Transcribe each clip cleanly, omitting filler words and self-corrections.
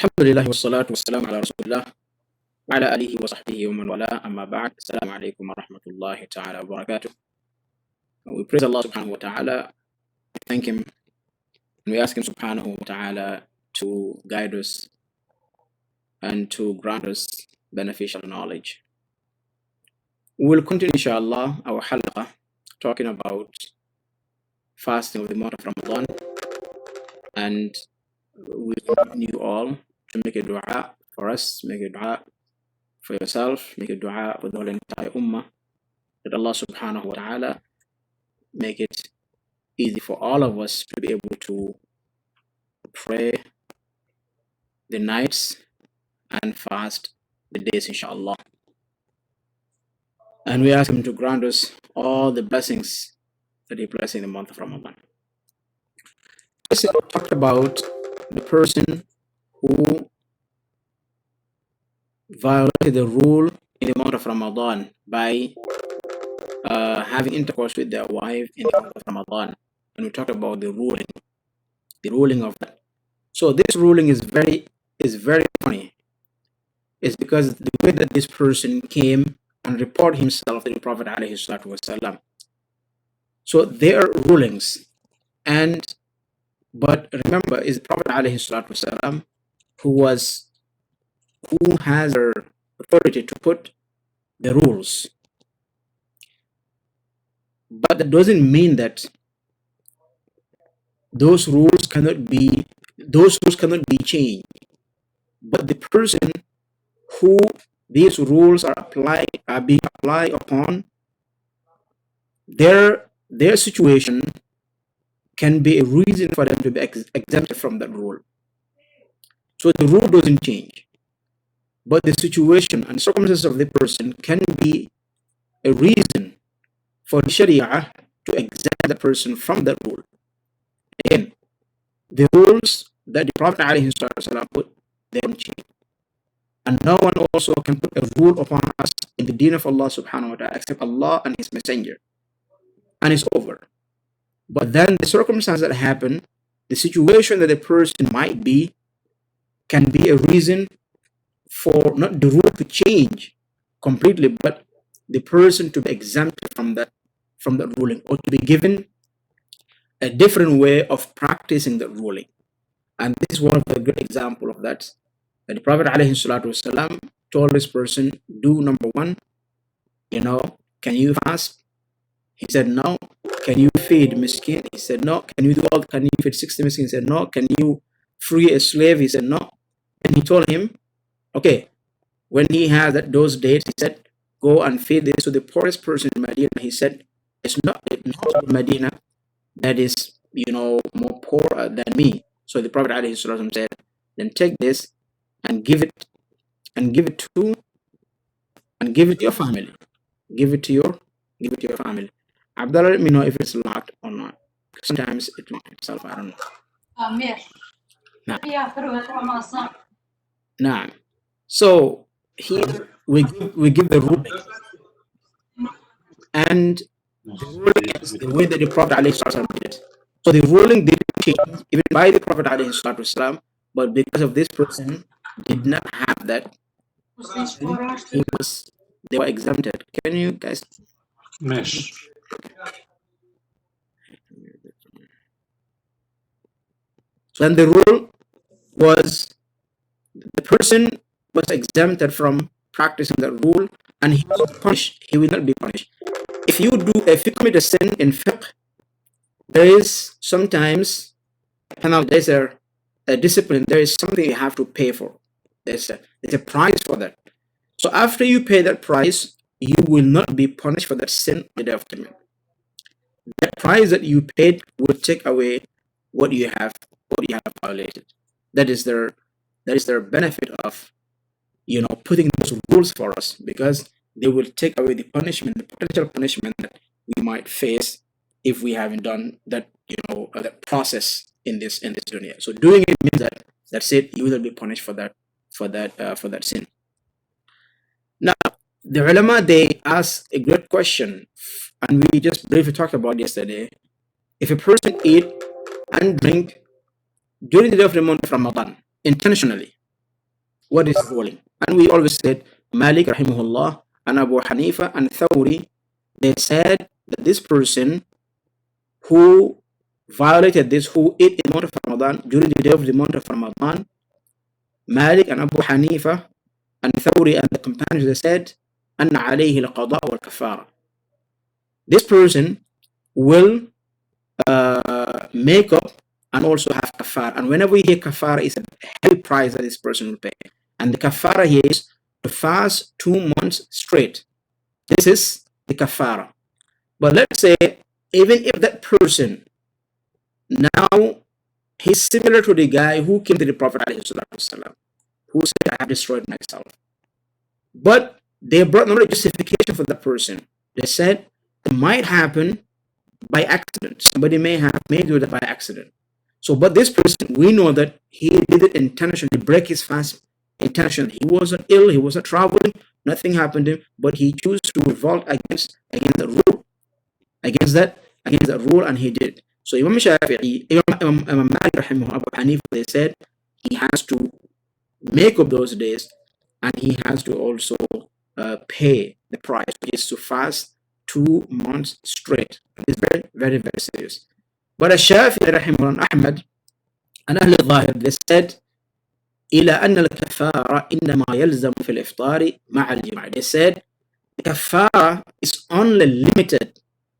الحمد لله والصلاة والسلام على رسول الله وعلى آله وصحبه ومن والاه أما بعد السلام عليكم ورحمة الله تعالى وبركاته. We praise Allah subhanahu wa ta'ala, we thank him, and we ask him subhanahu wa ta'ala to guide us and to grant us beneficial knowledge. We will continue inshallah our halaqah talking about fasting of the month of Ramadan, and we want you all to make a dua for us, make a dua for yourself, make a dua for the whole entire ummah, that Allah subhanahu wa ta'ala make it easy for all of us to be able to pray the nights and fast the days inshallah. And we ask him to grant us all the blessings that he blessed in the month of Ramadan. We talked about the person who violated the rule in the month of Ramadan by having intercourse with their wife in the month of Ramadan, and we talked about the ruling of that. So this ruling is very funny. It's because the way that this person came and reported himself to the Prophet alayhi salatu wasalam. So there are rulings, but remember, is the Prophet alayhi salatu wasalam who has the authority to put the rules. But that doesn't mean that those rules cannot be changed. But the person who these rules are being applied upon, their situation can be a reason for them to be exempted from that rule. So the rule doesn't change, but the situation and circumstances of the person can be a reason for the Sharia to exempt the person from that rule. Again, the rules that the Prophet ﷺ put, they don't change. And no one also can put a rule upon us in the deen of Allah subhanahu wa ta'ala except Allah and His Messenger. And it's over. But then the circumstance that happen, the situation that a person might be, can be a reason for not the rule to change completely, but the person to be exempted from that ruling, or to be given a different way of practicing that ruling. And this is one of the great example of that. That the Prophet ﷺ told this person, do number one, can you fast? He said no. Can you feed miskin? He said no. Can you feed 60 miskin? He said no. Can you free a slave? He said no. And he told him, okay, when he has those dates, he said, go and feed this to the poorest person in Medina. He said, it's not in Medina that is, more poor than me. So the Prophet ﷺ said, then take this and give it to your family. Give it to your family. Abdullah, let me know if it's locked or not. Sometimes it locks itself. I don't know. Nah. So here we give the ruling, and the ruling is the way that the Prophet ﷺ did it. So the ruling didn't change even by the Prophet ﷺ, but because of this person did not have that, they were exempted. Can you guys? Mesh. So then the rule was the person was exempted from practicing the rule, and he was punished. He will not be punished. If you commit a sin in fiqh, there is sometimes there's a discipline. There is something you have to pay for. There's a price for that. So after you pay that price, you will not be punished for that sin the day of judgment. That price that you paid will take away what you have violated. That is their benefit of putting those rules for us, because they will take away the potential punishment that we might face if we haven't done that that process in this dunya. So doing it means that's it, you will be punished for that sin. Now the ulama, they ask a great question, and we just briefly talked about yesterday. If a person eat and drink during the day of the month of Ramadan intentionally, what is ruling. And we always said Malik rahimahullah and Abu Hanifa and Thawri, they said that this person who violated this, who ate in the month of Ramadan, during the day of the month of Ramadan, Malik and Abu Hanifa and Thawri and the companions, they said, أن عليه القضاء والكفارة. This person will make up and also have kafara. And whenever we hear kafara, it's a heavy price that this person will pay. And the kafara here is to fast 2 months straight. This is the kafara. But let's say, even if that person now, he's similar to the guy who came to the Prophet ﷺ, who said, I have destroyed myself. But they brought no justification for that person. They said it might happen by accident. Somebody may do that by accident. So, but this person, we know that he did it intentionally, break his fast intentionally. He wasn't ill, he wasn't traveling, nothing happened to him, but he chose to revolt against the rule, against that rule, and he did. So Imam Shafi'i, Imam Malik rahimahullah, Abu Hanifa, they said he has to make up those days, and he has to also pay the price, which is to fast 2 months straight. It's very, very, very serious. But Shafi'i rahimahullah, Ahmad and Ahl al-Zahir, they said إلى أن الكفارة إنما يلزم في الإفطار مع الجماع. They said the kafara is only limited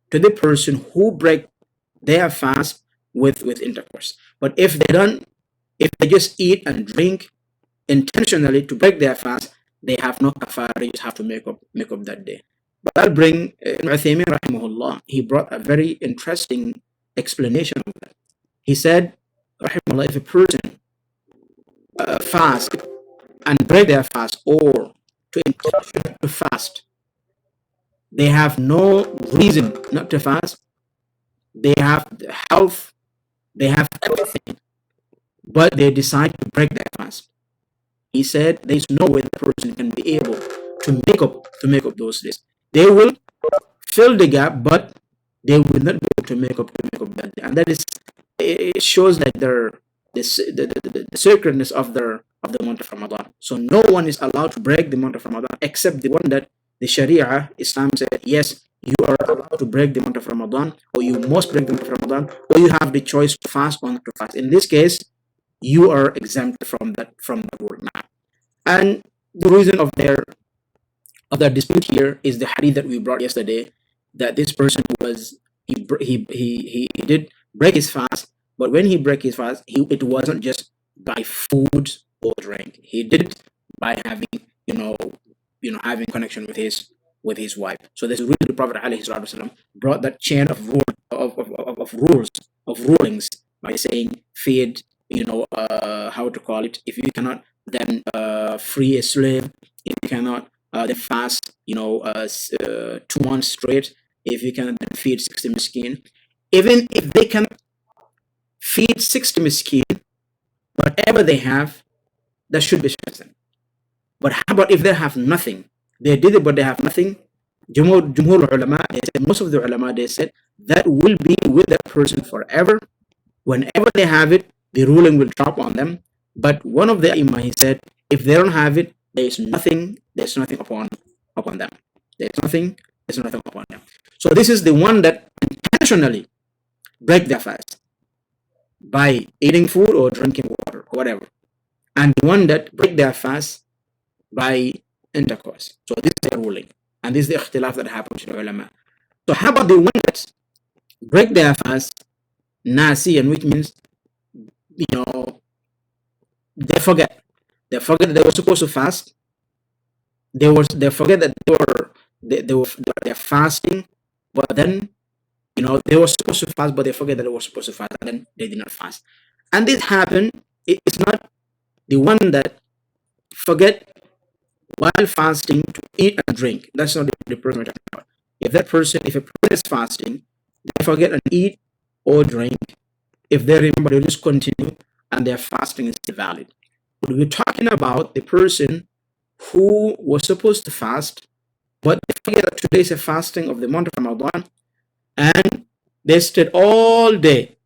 to the person who break their fast with intercourse. But if they just eat and drink intentionally to break their fast, they have no kafara. You just have to make up that day. But I'll bring Ibn Uthaymin rahimahullah. He brought a very interesting explanation of that. He said, rahimahullah, if a person fast and break their fast, or to intention to fast, they have no reason not to fast. They have the health, they have everything, but they decide to break their fast. He said there's no way the person can be able to make up those days. They will fill the gap, but they will not be able to make up that day. And that is, it shows that the sacredness of the month of Ramadan. So no one is allowed to break the month of Ramadan except the one that the Sharia, Islam said, yes, you are allowed to break the month of Ramadan, or you must break the month of Ramadan, or you have the choice to fast or not to fast. In this case, you are exempt from the rule now. And the reason of their dispute here is the hadith that we brought yesterday, that this person he did break his fast, but when he broke his fast, it wasn't just by food or drink. He did it by having having connection with his wife. So this is really the Prophet ﷺ brought that chain of rulings by saying feed, how to call it. If you cannot, then free a slave. If you cannot, then fast 2 months straight. If you cannot, then feed 60 miskin. Even if they can feed 60 miskin, whatever they have, that should be sufficient. But how about if they have nothing? They did it, but they have nothing. Jumhur ulama, they said, most of the ulama, they said that will be with that person forever. Whenever they have it, the ruling will drop on them. But one of the imam, he said, if they don't have it, there's nothing upon them. There's nothing upon them. So this is the one that intentionally break their fast by eating food or drinking water or whatever, and the one that break their fast by intercourse. So this is the ruling, and this is the ikhtilaf that happens in ulama. So how about the one that break their fast nasiyan, which means they forget that they were supposed to fast. They forget that they're fasting, but then they were supposed to fast, but they forget that they were supposed to fast, and then they did not fast. And this happened. It's not the one that forget while fasting to eat and drink. That's not the person we're talking about. If a person is fasting, they forget and eat or drink. If they remember, they just continue, and their fasting is still valid. But we're talking about the person who was supposed to fast, but they forget that today is a fasting of the month of Ramadan, and they stayed all day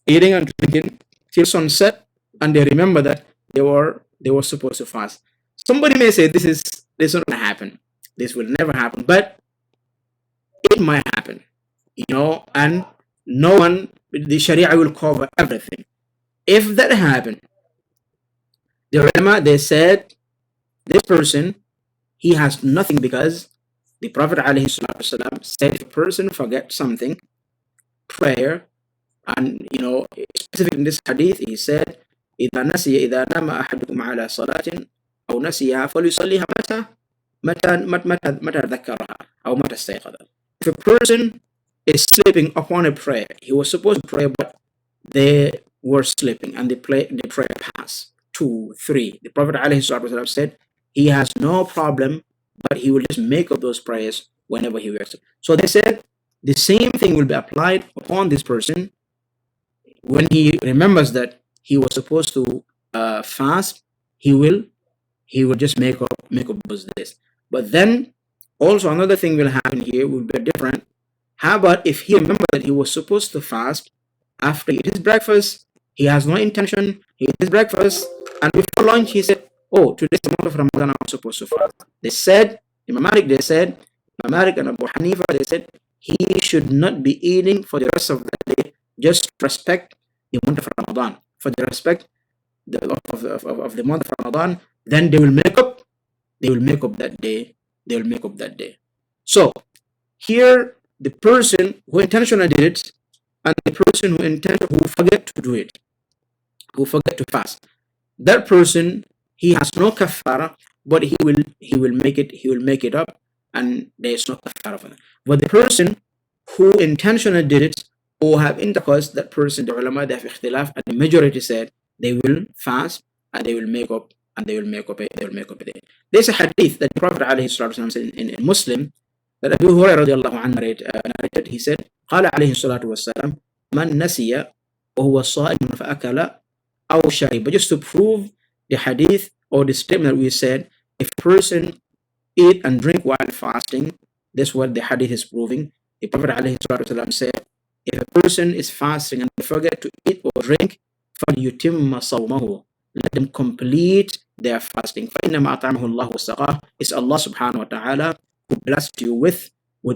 eating and drinking till sunset, and they remember that they were supposed to fast. Somebody may say this will not happen. This will never happen, but it might happen, and no one, the Sharia will cover everything. If that happened, the ulama, they said this person, he has nothing, because the Prophet ﷺ said if a person forgets something, prayer, and specific in this hadith, he said, إذا نام أحدكم على صلاة أو نسيها فليصليها متى ذكرها أو متى استيقظ. If a person is sleeping upon a prayer, he was supposed to pray, but they were sleeping and the prayer passed. 2, 3. The Prophet ﷺ said he has no problem, but he will just make up those prayers whenever he wakes up. So they said the same thing will be applied upon this person when he remembers that he was supposed to fast. He will just make up those days. But then also another thing will happen here, will be different. How about if he remembers that he was supposed to fast after he eats his breakfast, he has no intention, he eats his breakfast, and before lunch he said, oh, today's the month of Ramadan, I'm supposed to fast. They said, Imam Malik and Abu Hanifa, they said he should not be eating for the rest of the day, just respect the month of Ramadan, for the respect of the month of Ramadan. Then they will make up that day. So here, the person who intentionally did it and the person who forget to do it, who forget to fast, that person, he has no kafara, but he will make it up, and there is no kafara for that. But the person who intentionally did it or have intercourse, that person, the ulama, they have ikhtilaf, and the majority said they will fast and they will make up a day. There's a hadith that the Prophet ﷺ said in Muslim, that Abu Hurairah radiallahu anhu narrated. He said, قال عليه الصلاة والسلام من نسي وهو صائم فأكل أو شرب. But just to prove the hadith or the statement that we said, if a person eat and drink while fasting, that's what the hadith is proving. The Prophet ﷺ said, if a person is fasting and they forget to eat or drink, فَلْيُتِمَّ صَوْمَهُ, let them complete their fasting. فَإِنَّمَا أَطْعَمَهُ اللَّهُ وَسَقَاهُ. It's Allah subhanahu wa ta'ala who blessed you with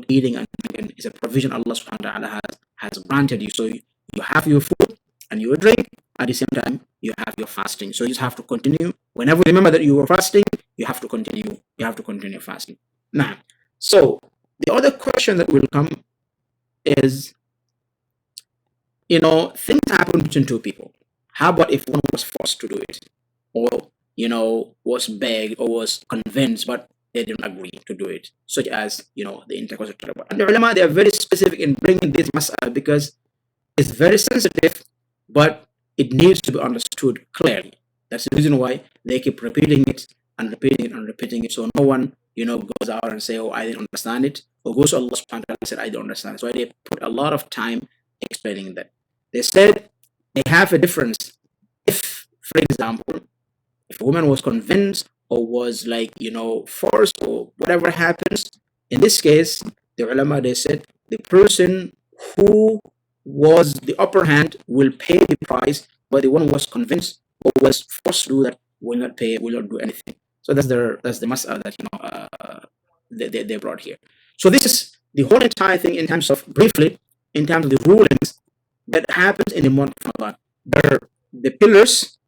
eating and drinking. It's a provision Allah subhanahu wa ta'ala has granted you. So you have your food and your drink, at the same time you have your fasting. So you just have to continue. Whenever you remember that you were fasting, you have to continue fasting. Now, so the other question that will come is, things happen between two people. How about if one was forced to do it, or was begged or was convinced, but they didn't agree to do it, such as the intercourse. And the ulama, they are very specific in bringing this mas'ala because it's very sensitive, but it needs to be understood clearly. That's the reason why they keep repeating it and repeating it, so no one goes out and say, oh, I didn't understand it, or goes to Allah subhanahu wa ta'ala and said, I don't understand it. So they put a lot of time explaining that. They said they have a difference. If, for example, if a woman was convinced or was forced or whatever happens, in this case, the ulama, they said the person who was the upper hand will pay the price, but the one who was convinced or was forced to do that will not do anything. So that's the mas'ala that they brought here. So this is the whole entire thing in terms of the rulings that happens in the month of Ramadan. The pillars,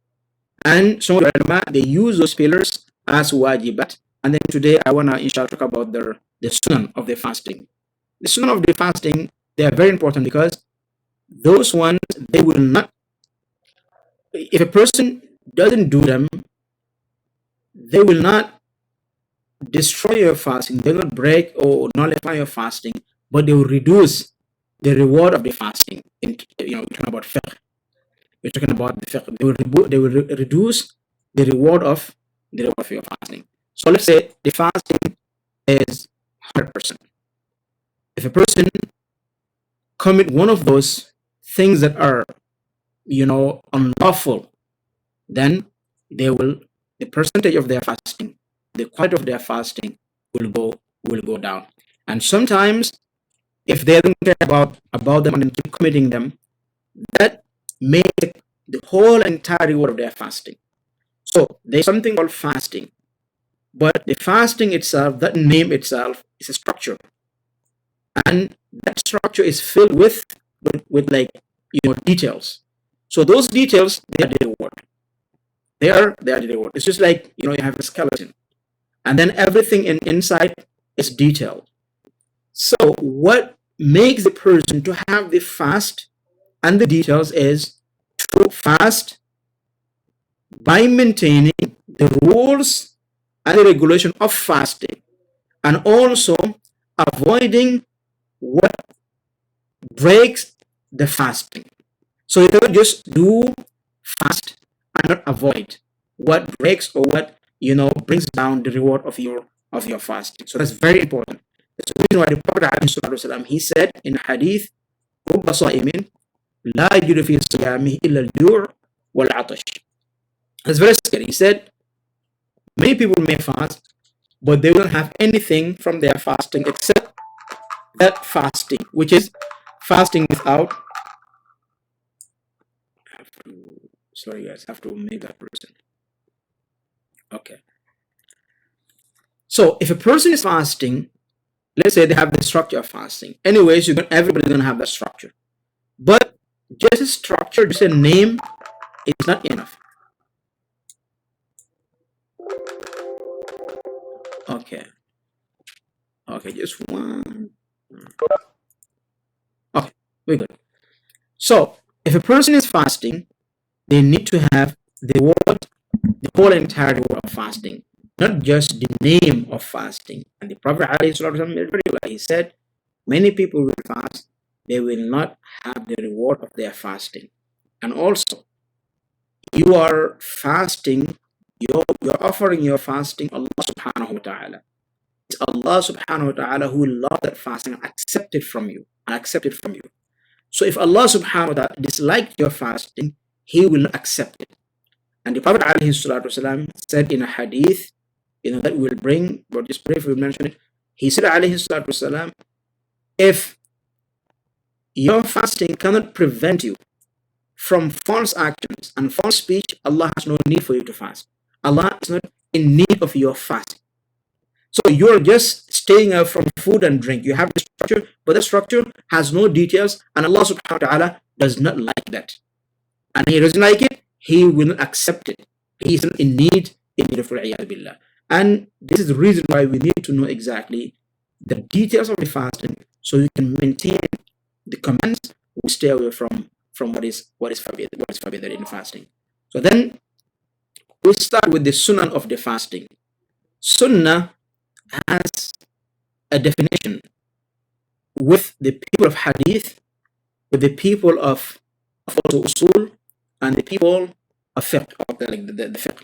and some of the ulama, they use those pillars as wajibat. And then today I want to inshallah talk about the sunnah of the fasting. The sunnah of the fasting, they are very important because those ones, they will not, if a person doesn't do them, they will not destroy your fasting, they will not break or nullify your fasting, but they will reduce the reward of the fasting. We're talking about fiqh. We're talking about the fiqh. They will reduce the reward of your fasting. So let's say the fasting is 100%. If a person commit one of those things that are unlawful, then the percentage of their fasting, the quality of their fasting will go down. And sometimes, if they don't care about them and keep committing them, that may take the whole entire reward of their fasting. So there's something called fasting. But the fasting itself, that name itself, is a structure, and that structure is filled with like details. So those details, they are the reward. They are the reward. It's just like you have a skeleton, and then everything inside is detailed. So what makes the person to have the fast and the details is to fast by maintaining the rules and the regulation of fasting, and also avoiding what breaks the fasting. So you don't just do fast and not avoid what breaks or what brings down the reward of your fasting. So that's very important. That's the reason why the Prophet he said in hadith, رب صائم لا يجد في صيامه إلا الجوع والعطش. That's very scary. He said many people may fast, but they don't have anything from their fasting except that fasting, which is fasting without. Sorry guys, I have to make that person. Okay. So if a person is fasting, let's say they have the structure of fasting. Anyways, everybody's gonna have that structure. But just a structure, just a name, is not enough. Okay. Okay, just one. Okay, we're good. So if a person is fasting, they need to have the whole entire word of fasting, not just the name of fasting. And the Prophet he said, many people will fast, they will not have the reward of their fasting. And also, you are fasting, you're offering your fasting Allah subhanahu wa ta'ala. It's Allah subhanahu wa ta'ala who will love that fasting and accept it from you. So if Allah subhanahu wa ta'ala disliked your fasting, He will not accept it. And the Prophet ﷺ said in a hadith, that will bring, but just briefly mention it. He said ﷺ, if your fasting cannot prevent you from false actions and false speech, Allah has no need for you to fast. Allah is not in need of your fast. So you're just staying out from food and drink. You have the structure, but the structure has no details, and Allah subhanahu wa ta'ala does not like that. And He doesn't like it, He will not accept it. He is in need of billah. And this is the reason why we need to know exactly the details of the fasting, so you can maintain the commands. We stay away from what is forbidden in fasting. So then we start with the sunnah of the fasting. Sunnah has a definition with the people of hadith, with the people of also usul, and the people of fiqh, the fiqh.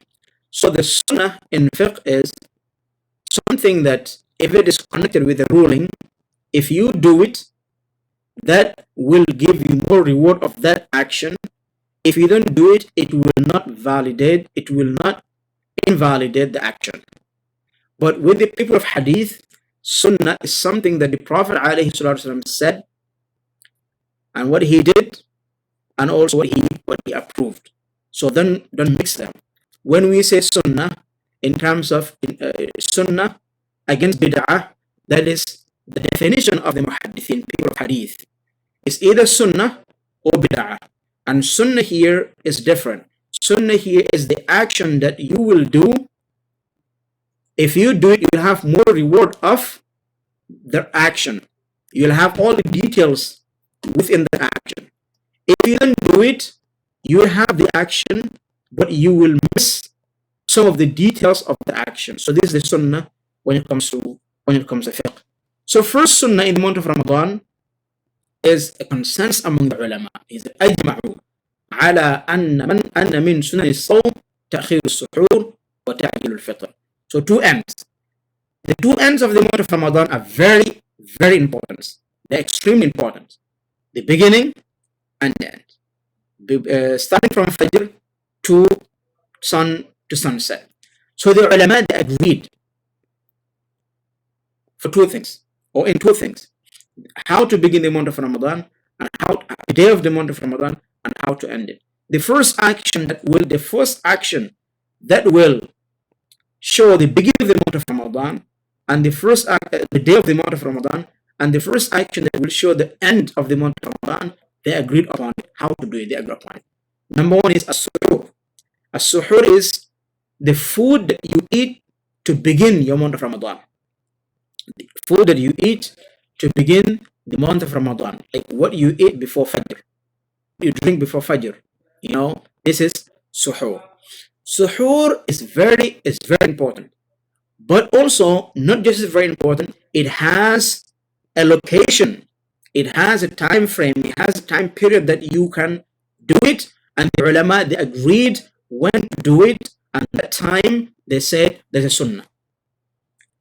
So the sunnah in fiqh is something that if it is connected with the ruling, if you do it, that will give you more reward of that action. If you don't do it, it will not invalidate the action. But with the people of hadith, sunnah is something that the Prophet ﷺ said, and what he did, and also what he approved. So then don't mix them. When we say sunnah in terms of sunnah against bid'ah, that is the definition of the muhaddithin, people of hadith. It's either sunnah or bid'ah. And sunnah here is different. Sunnah here is the action that you will do. If you do it, you'll have more reward of the action. You'll have all the details within the action. If you don't do it, you will have the action, but you will miss some of the details of the action. So this is the sunnah when it comes to fiqh. So first sunnah in the month of Ramadan is a consensus among the ulama. Is أجمعوا على أن من سنن الصوم تأخير السحور وتعجيل الفطر. So two ends. The two ends of the month of Ramadan are very, very important. They're extremely important. The beginning and the end. Starting from Fajr to sunset. So the ulama, they agreed for two things, or in two things. How to begin the month of Ramadan, and the day of the month of Ramadan, and how to end it. The first action that will show the beginning of the month of Ramadan and the day of the month of Ramadan, and the first action that will show the end of the month of Ramadan, they agreed upon it. How to do it, they agreed upon it. Number one is as-suhoor. As-suhoor is the food that you eat to begin your month of Ramadan. The food that you eat to begin the month of Ramadan, like what you eat before Fajr, you drink before Fajr. This is suhoor. Suhoor is very important. But also, not just very important, it has a location, it has a time frame, it has a time period that you can do it, and the ulama, they agreed when to do it, and that time they said there's a sunnah.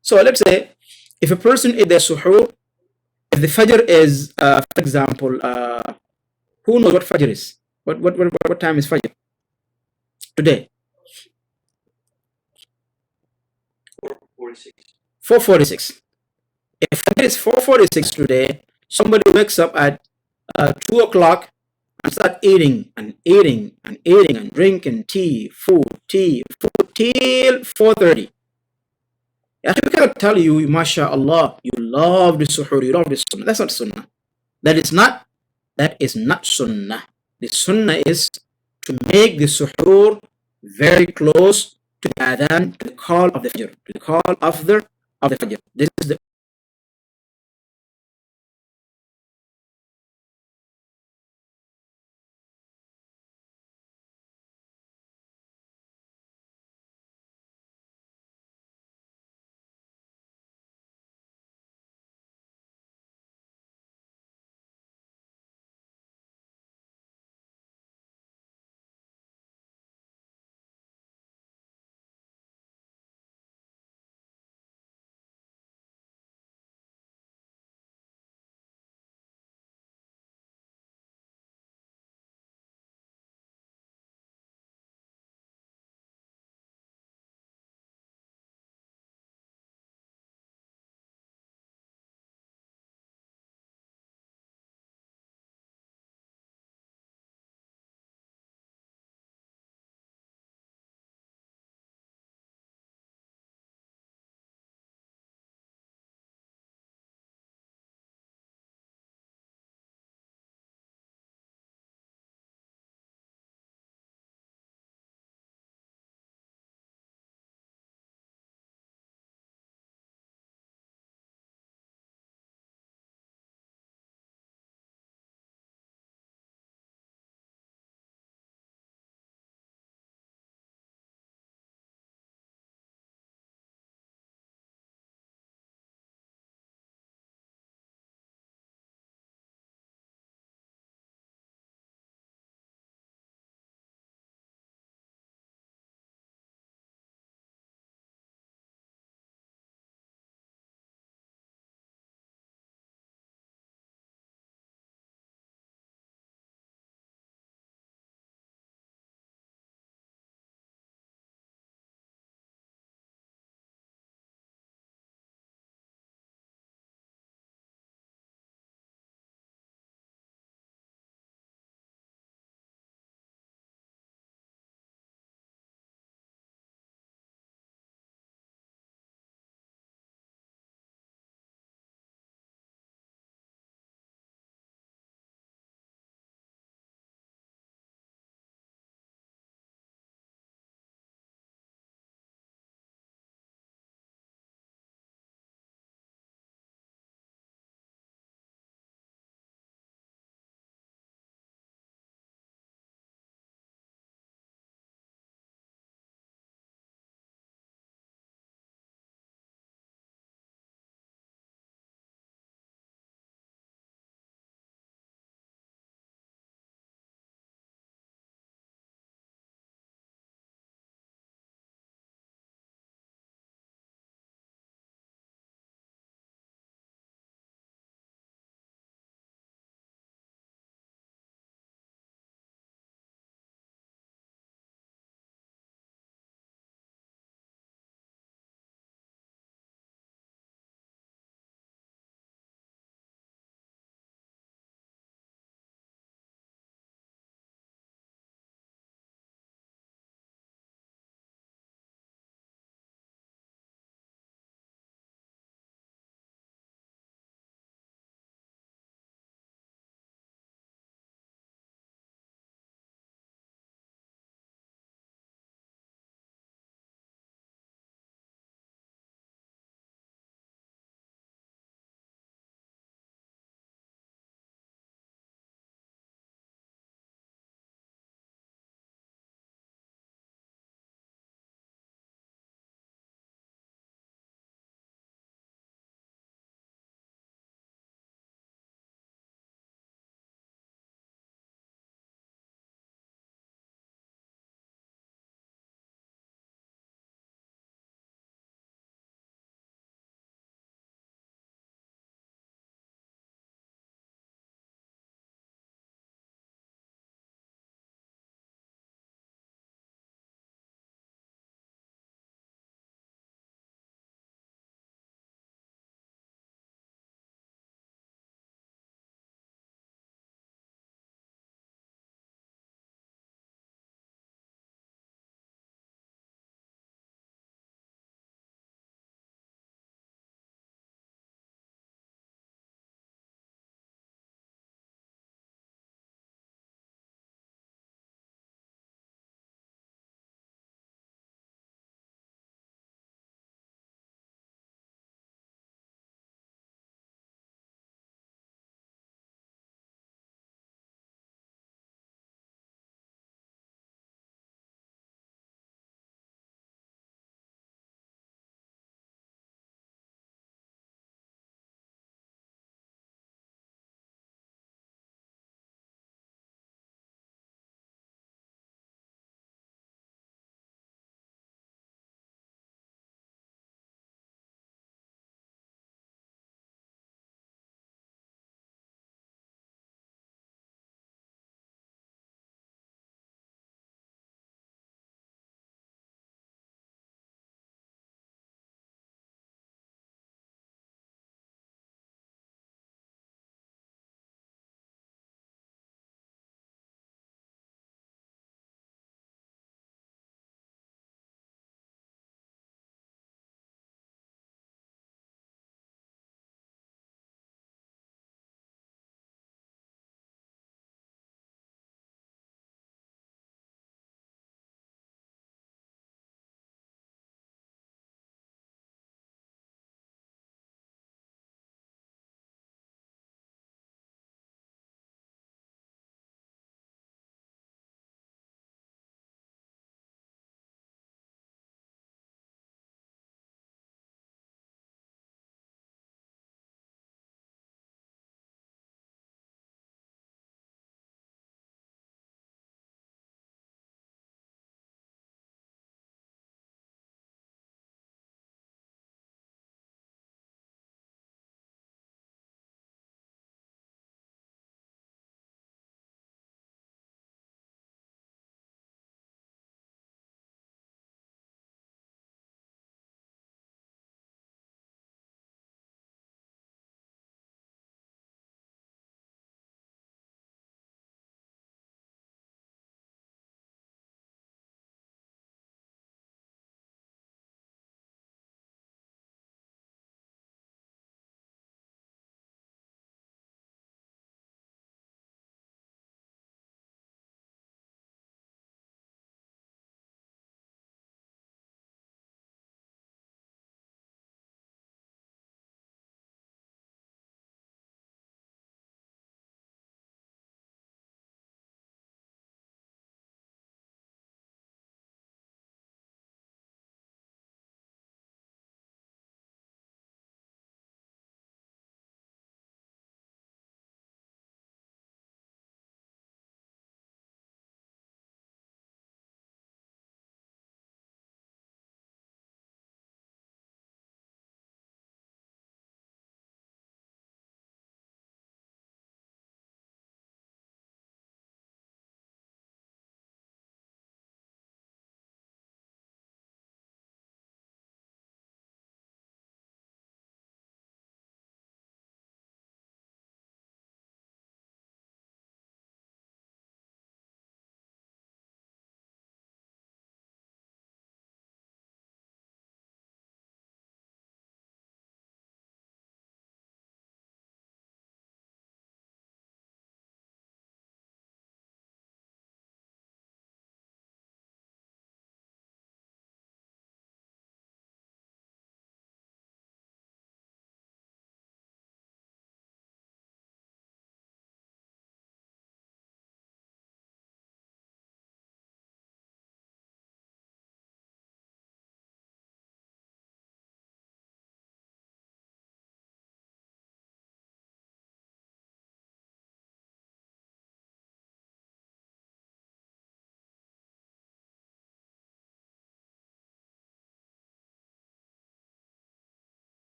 So let's say if a person eat their suhoor, if the fajr is, for example, who knows what fajr is? What time is fajr today? 4:46. If it is 4:46 today, somebody wakes up at 2 o'clock and start eating and drinking food till 4:30. I cannot tell you, mashallah, you love the suhoor, you love the sunnah. That's not sunnah. That is not sunnah. The sunnah is to make the suhoor very close to the adhan, to the call of the fajr, to the call of the fajr. This is the